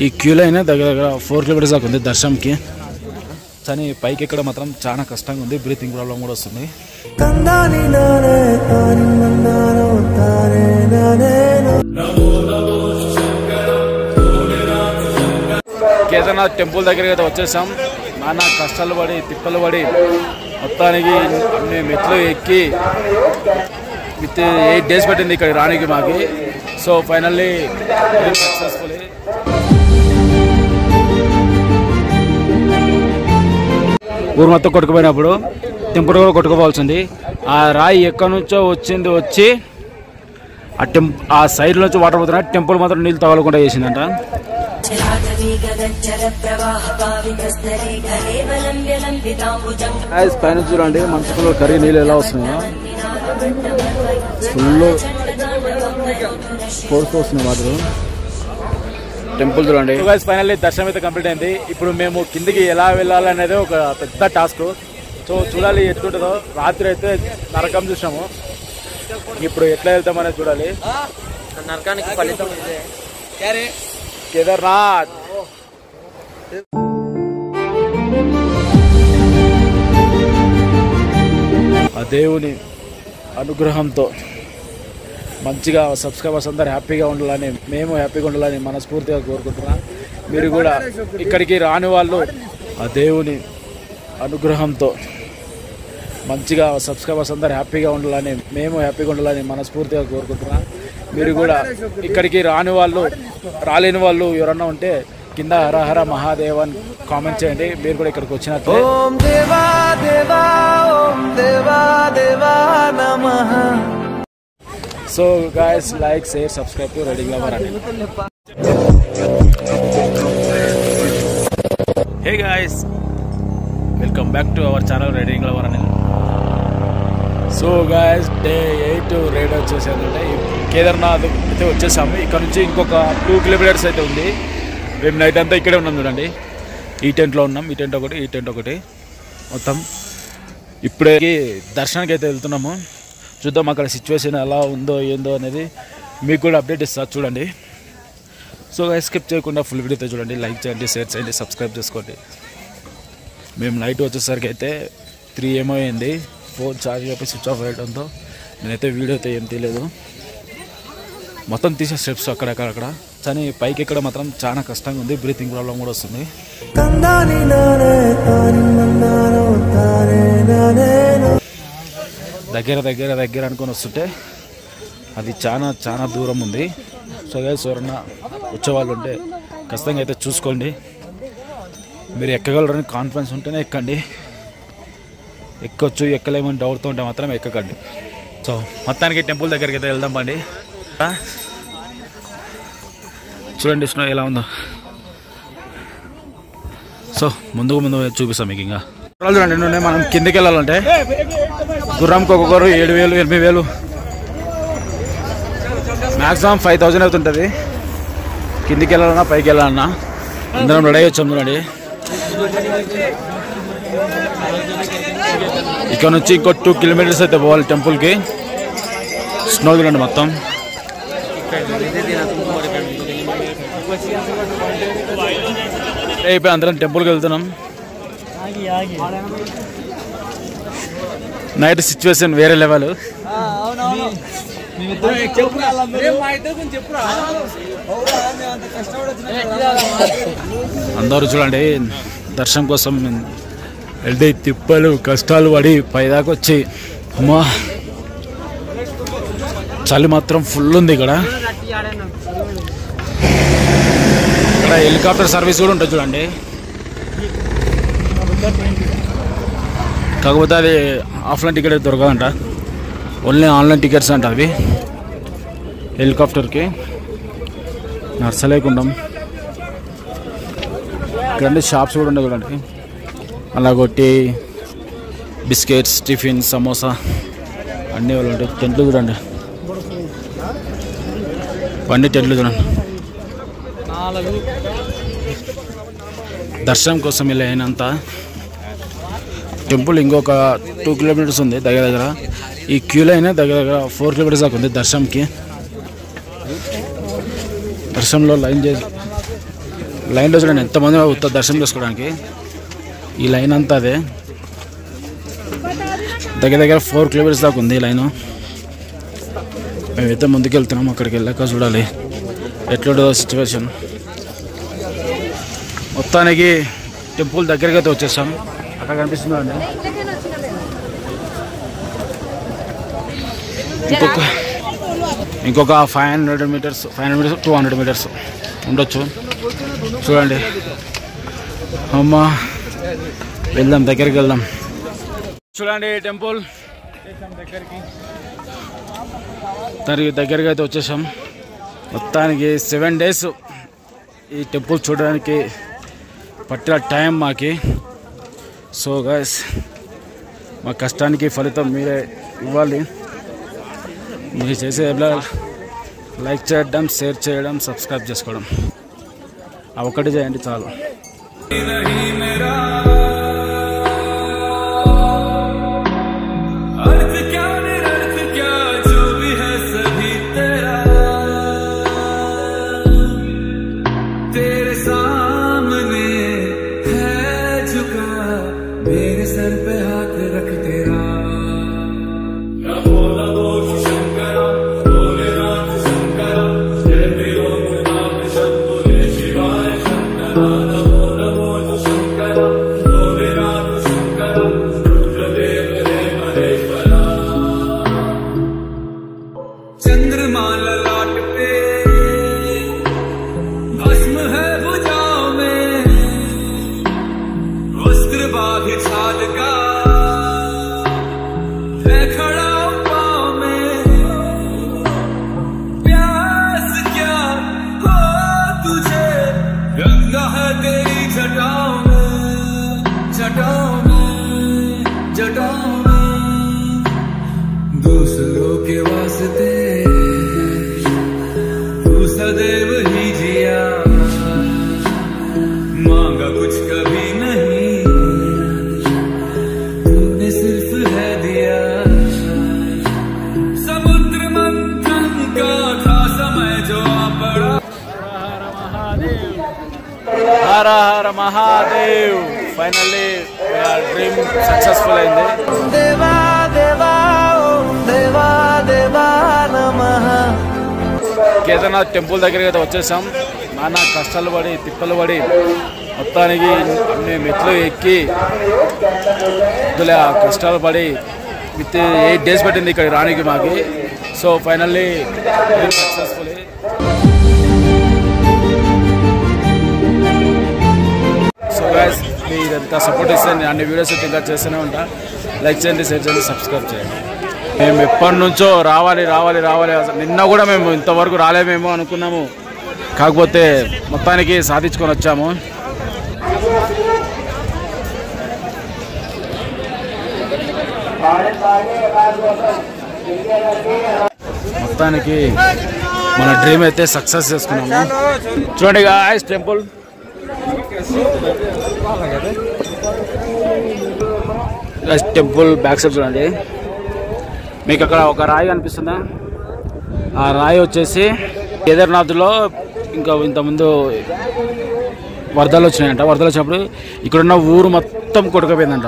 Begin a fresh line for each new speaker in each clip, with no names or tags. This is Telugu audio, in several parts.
ఈ క్యూ లైన్ దగ్గర 4 కిలోమీటర్స్ దాకా ఉంది దర్శనంకి. కానీ పైకి ఎక్కడ మాత్రం చాలా కష్టంగా ఉంది, బ్రీతింగ్ ప్రాబ్లం కూడా వస్తుంది. కేదార్నాథ్ టెంపుల్ దగ్గరికి అయితే వచ్చేసాం. నానా కష్టాలు పడి తిప్పలు పడి మొత్తానికి అన్ని మెట్లు ఎక్కి విత్ 8 days పట్టింది ఇక్కడ రానికి మాకి. సో ఫైనల్లీ సక్సెస్ఫుల్లీ ఊరు మొత్తం కొట్టుకుపోయినప్పుడు టెంపుల్ కూడా కొట్టుకుపోవాల్సింది. ఆ రాయి ఎక్కడి నుంచో వచ్చి ఆ సైడ్ నుంచి వాటర్ పోతున్నా టెంపుల్ మాత్రం నీళ్ళు తగలకుండా చేసిందంట. పైన చూడండి మనసులో కరిగి నీళ్ళు ఎలా వస్తున్నాయో, ఫుల్ ఫోర్స్ వస్తున్నాయి వాటర్. టెంపుల్ చూడండి. ఫైనల్లీ దర్శనం అయితే కంప్లీట్ అయింది. ఇప్పుడు మేము కిందికి ఎలా వెళ్ళాలి అనేది ఒక పెద్ద టాస్క్. సో చూడాలి ఎట్లుంటుందో. రాత్రి అయితే నరకం చూసాము, ఇప్పుడు ఎట్లా వెళ్తామనేది చూడాలి. నరకానికి ఫలితం కేదార్నాథ్. ఆ దేవుని అనుగ్రహంతో మంచిగా సబ్స్క్రైబర్స్ అందరు హ్యాపీగా ఉండాలని, మేము హ్యాపీగా ఉండాలని మనస్ఫూర్తిగా కోరుకుంటున్నాం. మీరు కూడా ఇక్కడికి రాని వాళ్ళు ఆ దేవుని అనుగ్రహంతో మంచిగా సబ్స్క్రైబర్స్ అందరు హ్యాపీగా ఉండాలని, మేము హ్యాపీగా ఉండాలని మనస్ఫూర్తిగా కోరుకుంటున్నాం. మీరు కూడా ఇక్కడికి రాలేని వాళ్ళు ఎవరన్నా ఉంటే కింద హర హర మహాదేవ్ అని కామెంట్ చేయండి. మీరు కూడా ఇక్కడికి వచ్చినట్టు. So guys, like, share, subscribe to riding lover అని. Hey guys, welcome back to our channel riding lover అని. సో గైస్, డే 8 రైడ్ వచ్చేసానంటే కేదార్నాథ్ అయితే వచ్చేసాము. ఇక్కడ నుంచి ఇంకొక 2 kilometers అయితే ఉంది. మేము నైట్ అంతా ఇక్కడే ఉన్నాం చూడండి. ఈ టెంట్లో ఉన్నాం, ఈ టెంట్ ఒకటి మొత్తం. ఇప్పుడే దర్శనానికి అయితే వెళ్తున్నాము. చూద్దాం అక్కడ సిచ్యువేషన్ ఎలా ఉందో ఏందో అనేది మీకు కూడా అప్డేట్ ఇస్తా చూడండి. సో గైస్, స్కిప్ చేయకుండా ఫుల్ వీడియోతో చూడండి. లైక్ చేయండి, షేర్ చేయండి, సబ్స్క్రైబ్ చేసుకోండి. మేము నైట్ వచ్చేసరికి అయితే 3 AM అయింది. ఫోన్ ఛార్జ్ అయిపోయి స్విచ్ ఆఫ్ అయ్యడంతో నేనైతే వీడియో అయితే ఏం తీయలేదు. మొత్తం తీసే స్టెప్స్ అక్కడక్కడ. కానీ పైకి ఎక్కడ మాత్రం చాలా కష్టంగా ఉంది, బ్రీతింగ్ ప్రాబ్లం కూడా వస్తుంది. దగ్గర అనుకొని వస్తుంటే అది చాలా దూరం ఉంది. సో గైస్, ఎవరన్నా వచ్చేవాళ్ళు ఉంటే ఖచ్చితంగా అయితే చూసుకోండి. మీరు ఎక్కగలరని కాన్ఫిడెన్స్ ఉంటేనే ఎక్కండి. ఎక్కొచ్చు ఎక్కలేమని డౌట్తో ఉంటే మాత్రం ఎక్కకండి. సో మొత్తానికి టెంపుల్ దగ్గరికి అయితే వెళ్దాం పండి. చూడండి స్నో ఎలా ఉందో. సో ముందు చూపిస్తాం మీకు. ఇంకా చూడండి, మనం కిందకి వెళ్ళాలంటే గుర్రంకి ఒక్కొక్కరు 7,000 8,000 మ్యాక్సిమం 5,000 అవుతుంటుంది. కిందికి వెళ్ళాలన్నా పైకి వెళ్ళాలన్నా అందరం రెడీ అయ్యి వచ్చాం చూడండి. ఇక్కడ నుంచి ఇంకో 2 kilometers అయితే పోవాలి టెంపుల్కి. స్నో చూడండి మొత్తం. అయిపోయి అందరం టెంపుల్కి వెళ్తున్నాం. నైట్ సిచ్యువేషన్ వేరే లెవెల్. అందరూ చూడండి దర్శనం కోసం వెళ్తే తిప్పలు కష్టాలు పడి పైదాకా వచ్చి, అమ్మా చలి మాత్రం ఫుల్ ఉంది. ఇక్కడ హెలికాప్టర్ సర్వీస్ కూడా ఉంటుంది చూడండి. కాకపోతే అది ఆఫ్లైన్ టికెట్ దొరకదంట, ఓన్లీ ఆన్లైన్ టికెట్స్ అంట అవి హెలికాప్టర్కి. నర్సలేకుండం ఇక్కడ షాప్స్ కూడా ఉంటాయి చూడండి. అలాగొట్టి బిస్కెట్స్, టిఫిన్, సమోసా అన్నీ వాళ్ళు ఉంటాయి. టెంట్లు చూడండి, అన్ని టెంట్లు చూడండి. దర్శనం కోసం వెళ్ళి అయినంత టెంపుల్ ఇంకొక 2 kilometers ఉంది దగ్గర. ఈ క్యూ లైన్ దగ్గర 4 kilometers దాకా ఉంది దర్శనంకి. దర్శనంలో లైన్ చేసి లైన్లో చూడండి ఎంతమంది దర్శనం చేసుకోవడానికి. ఈ లైన్ అంతా అదే దగ్గర దగ్గర 4 కిలోమీటర్స్ దాకా ఉంది లైను. మేమైతే ముందుకు వెళ్తున్నాం. అక్కడికి వెళ్ళాక చూడాలి ఎట్లుంటుందో సిచ్యువేషన్. మొత్తానికి టెంపుల్ దగ్గరికి అయితే వచ్చేసాం. అక్కడ కనిపిస్తుందా అండి? ఇంకొక 500 మీటర్స్ 200 మీటర్స్ ఉండొచ్చు. చూడండి అమ్మా, వెళ్దాం, దగ్గరికి వెళ్దాం. చూడండి టెంపుల్ దగ్గరికి అయితే వచ్చేసాం. మొత్తానికి 7 days ఈ టెంపుల్ చూడడానికి పట్టిన టైం మాకి. సో గైస్, మా కష్టానికి ఫలితం మీరే ఇవ్వాలి. మీరు చేసే లైక్ చేయడం, షేర్ చేయడం, సబ్స్క్రైబ్ చేసుకోవడం, ఆ ఒక్కటి చేయండి చాలు.
दूसरों के वास्ते तू सदैव ही जिया, मांगा कुछ कभी नहीं, तूने सिर्फ है दिया। समुद्र मंथन का था समय जो पड़ा।
Hara Hara Mahadev. Finally our dream successful అయింది.
దేవా దేవా దేవా దేవా నమః.
కేదార్నాథ్ టెంపుల్ దగ్గరికి అయితే వచ్చేసాం. నానా కష్టాలు పడి తిప్పలు పడి మొత్తానికి అన్ని మెట్లు ఎక్కి ఆ కష్టాలు పడి విత్ 8 days పట్టింది ఇక్కడ రానికి మాకి. So finally successful. So guys, మీరంతా సపోర్ట్ ఇస్తే నేను అన్ని వీడియోస్ అయితే ఇంకా చేస్తూనే ఉంటా. లైక్ చేయండి, షేర్ చేయండి, సబ్స్క్రైబ్ చేయండి. మేము ఎప్పటి నుంచో రావాలి రావాలి రావాలి, అసలు నిన్న కూడా మేము ఇంతవరకు రాలేమేమో అనుకున్నాము. కాకపోతే మొత్తానికి సాధించుకొని వచ్చాము. మొత్తానికి మన డ్రీమ్ అయితే సక్సెస్ చేసుకున్నాము. చూడండి guys, temple temple back side చూడండి. మీకు అక్కడ ఒక రాయి కనిపిస్తుందా? ఆ రాయి వచ్చేసి కేదార్నాథ్లో ఇంకా ఇంతకుముందు వరదలు వచ్చినాయంట. వరదలు వచ్చినప్పుడు ఇక్కడున్న ఊరు మొత్తం కొట్టుకుపోయిందంట.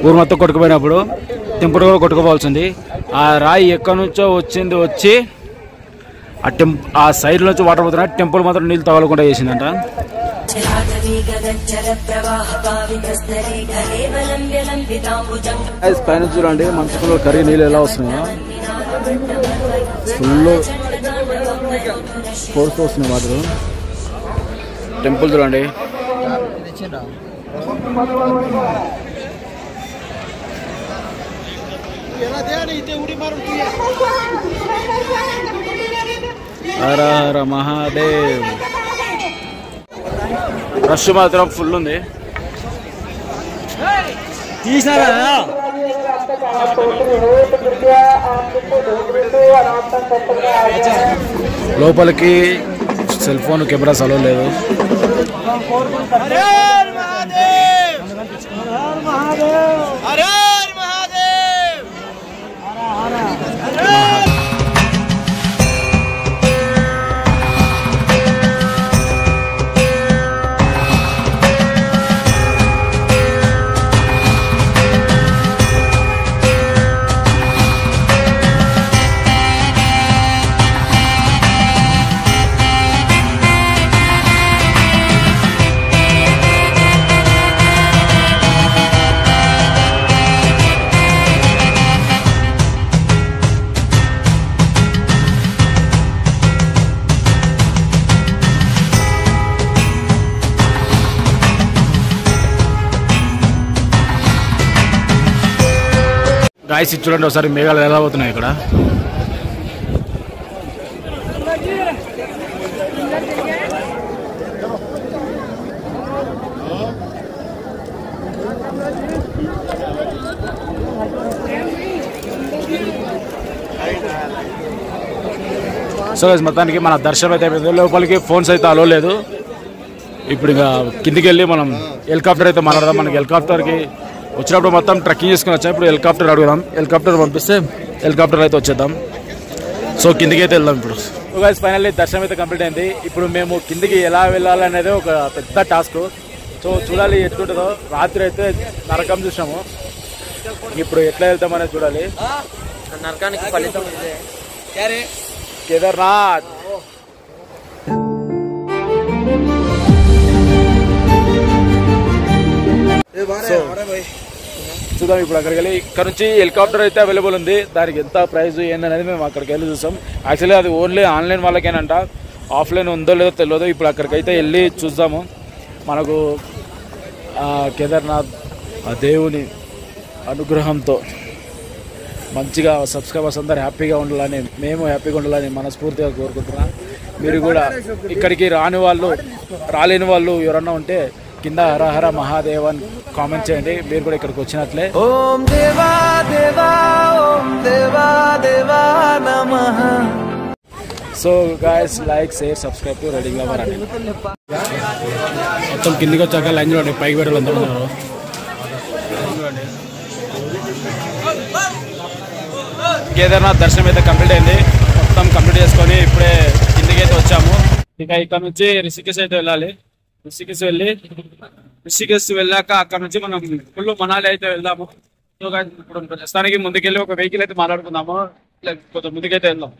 ఊరు మొత్తం కొట్టుకుపోయినప్పుడు టెంపుల్ కూడా కొట్టుకుపోవాల్సింది. ఆ రాయి ఎక్కడి నుంచో వచ్చి ఆ సైడ్ నుంచి వాటర్ పోతున్నా, టెంపుల్ మాత్రం నీళ్ళు తగలకుండా చేసిందంట. పైన చూడండి మంచుకులో కర్రీ నీళ్ళు ఎలా వస్తున్నాయో, ఫుల్ ఫోర్స్ వస్తున్నాయి వాటర్. టెంపుల్ చూడండి. హర హర మహాదేవ్. రష్ మాత్రం ఫుల్ ఉంది. లోపలికి సెల్ ఫోన్ కెమెరాస్ అలో లేదు. గాయస్ చూడండి ఒకసారి మేఘాలు ఎలా పోతున్నాయి ఇక్కడ. సో మొత్తానికి మన దర్శనం అయితే అయిపోయింది. లోపలికి ఫోన్స్ అయితే అలో లేదు. ఇప్పుడు ఇక కిందికి వెళ్ళి మనం హెలికాప్టర్ అయితే మాట్లాడదాం. మనకి హెలికాప్టర్కి వచ్చినప్పుడు మొత్తం ట్రెక్కింగ్ చేసుకుని వచ్చాం. ఇప్పుడు హెలికాప్టర్ అడుగుదాం. హెలికాప్టర్ పంపిస్తే హెలికాప్టర్ అయితే వచ్చేద్దాం. సో కిందికి అయితే వెళ్దాం ఇప్పుడు. సో గైస్ ఫైనల్లీ దర్శనం అయితే కంప్లీట్ అయింది. ఇప్పుడు మేము కిందికి ఎలా వెళ్ళాలనేది ఒక పెద్ద టాస్క్. సో చూడాలి ఎట్లుంటుందో. రాత్రి అయితే నరకం చూసాము, ఇప్పుడు ఎట్లా వెళ్తామనేది చూడాలి.
నరకానికి ఫలితం
కేదార్నాథ్. చూద్దాం ఇప్పుడు అక్కడికి వెళ్ళి. ఇక్కడ నుంచి హెలికాప్టర్ అయితే అవైలబుల్ ఉంది. దానికి ఎంత ప్రైస్ ఏందనేది మేము అక్కడికి వెళ్ళి చూసాం. యాక్చువల్లీ అది ఓన్లీ ఆన్లైన్ వాళ్ళకేనంట, ఆఫ్లైన్ ఉందో లేదో తెలియదు. ఇప్పుడు అక్కడికైతే వెళ్ళి చూద్దాము. మనకు కేదార్నాథ్ ఆ దేవుని అనుగ్రహంతో మంచిగా సబ్స్క్రైబర్స్ అందరు హ్యాపీగా ఉండాలని, మేము హ్యాపీగా ఉండాలని మనస్ఫూర్తిగా కోరుకుంటున్నాం. మీరు కూడా ఇక్కడికి రాలేని వాళ్ళు ఎవరన్నా ఉంటే కింద హర హర మహాదేవ్ అని కామెంట్ చేయండి. మీరు కూడా ఇక్కడికి వచ్చినట్లే.
ఓం దేవా దేవా ఓం దేవా దేవా నమః.
So guys like share subscribe to riding lover అని. మొత్తం కిందికి వచ్చాక లైన్ చూడండి, పైకి పెట్టాలి అంతా ఉన్నారు. కేదార్నాథ్ దర్శనం అయితే కంప్లీట్ అయింది. మొత్తం కంప్లీట్ చేసుకొని ఇప్పుడే కిందికి అయితే వచ్చాము. ఇక ఇక్కడ నుంచి రిషికేశ్ అయితే వెళ్ళాలి. రిషికేశ్ వెళ్ళాక అక్కడ నుంచి మనం ఫుల్ మనాలి అయితే వెళ్దాము. సో ఇప్పుడు ప్రస్తుతానికి ముందుకెళ్ళి ఒక వెహికల్ అయితే మాట్లాడుకుందాము. కొంచెం ముందుకైతే వెళ్దాం.